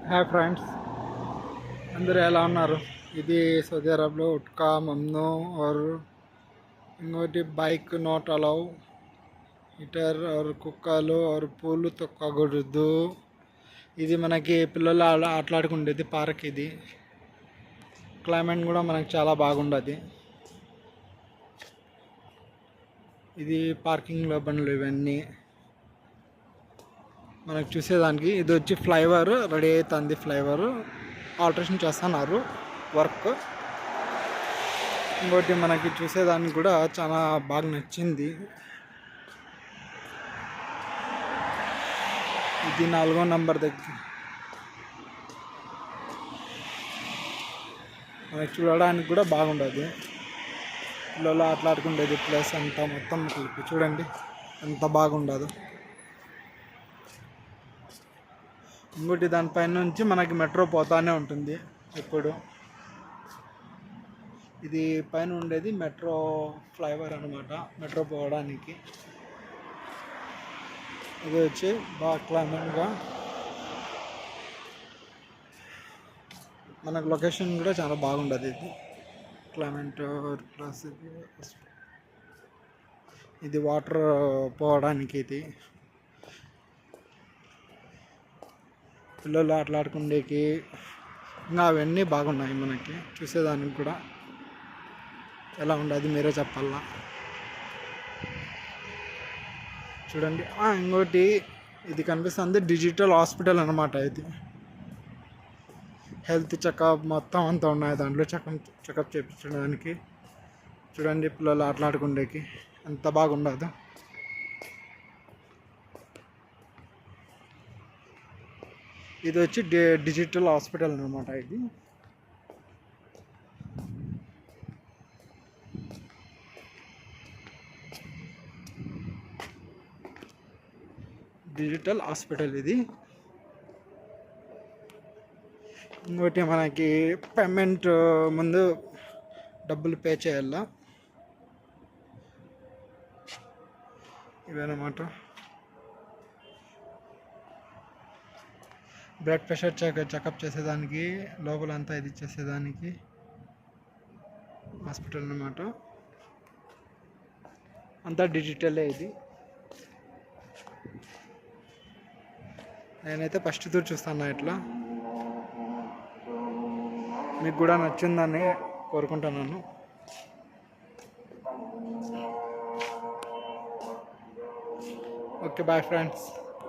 Hi friends, అందరూ ఎలా ఉన్నారు? ఇది సౌదీ అరబ్లో ఉట్కా మమ్నూ और ఇంకోటి బైక్ నాట్ అలౌ, హీటర్ और కుక్కలు और పూలు తొక్కకూడదు. ఇది మనకి పిల్లలు ఆటలాడుకుండేది పార్క్. ఇది క్లైమేట్ కూడా మనకి చాలా బాగుండదు. ఇది పార్కింగ్లో బండ్లు ఇవన్నీ మనకు చూసేదానికి. ఇది వచ్చి ఫ్లైఓవర్ రెడీ అవుతుంది. ఫ్లైఓవర్ ఆల్టరేషన్ చేస్తున్నారు, వర్క్. ఇంకోటి మనకి చూసేదానికి కూడా చాలా బాగా నచ్చింది. ఇది 4వ నంబర్ దగ్గర మనకి చూడడానికి కూడా బాగుండదు. పిల్లలు ఆటలాడుకుండేది ప్లేస్ అంతా మొత్తం కలిపి చూడండి ఎంత బాగుండదు. ఇంకోటి దానిపైన నుంచి మనకి మెట్రో పోతానే ఉంటుంది ఎప్పుడు. ఇది పైన ఉండేది మెట్రో ఫ్లైఓవర్ అనమాట, మెట్రో పోవడానికి. ఇది వచ్చి బాగా క్లైమేట్గా మనకు లొకేషన్ కూడా చాలా బాగుండదు. ఇది క్లైమేట్ ప్లస్ ఇది వాటర్ పోవడానికి. ఇది పిల్లలు ఆటలాడుకుండేకి ఇంకా అవన్నీ బాగున్నాయి. మనకి చూసేదానికి కూడా ఎలా ఉండదు మీరే చెప్పాలా. చూడండి. ఇంకోటి ఇది కనిపిస్తుంది డిజిటల్ హాస్పిటల్ అనమాట. ఇది హెల్త్ చెకప్ మొత్తం అంతా ఉన్నాయి దాంట్లో. చెకప్ చేయించడానికి. చూడండి పిల్లలు ఆటలాడుకుండేకి ఎంత బాగుండదు. ఇది వచ్చి డిజిటల్ హాస్పిటల్ అనమాట. ఇది డిజిటల్ హాస్పిటల్. ఇది ఇంకోటి మనకి పేమెంట్ ముందు డబ్బులు పే చేయాల. ఇవన్నమాట. బ్లడ్ ప్రెషర్ చెకప్ చేసేదానికి, లోపలంతా ఇది చేసేదానికి హాస్పిటల్ అన్నమాట. అంతా డిజిటలే. ఇది నేనైతే ఫస్ట్ టూర్ చూస్తాను. ఇట్లా మీకు కూడా నచ్చిందని కోరుకుంటున్నాను. Okay, bye friends.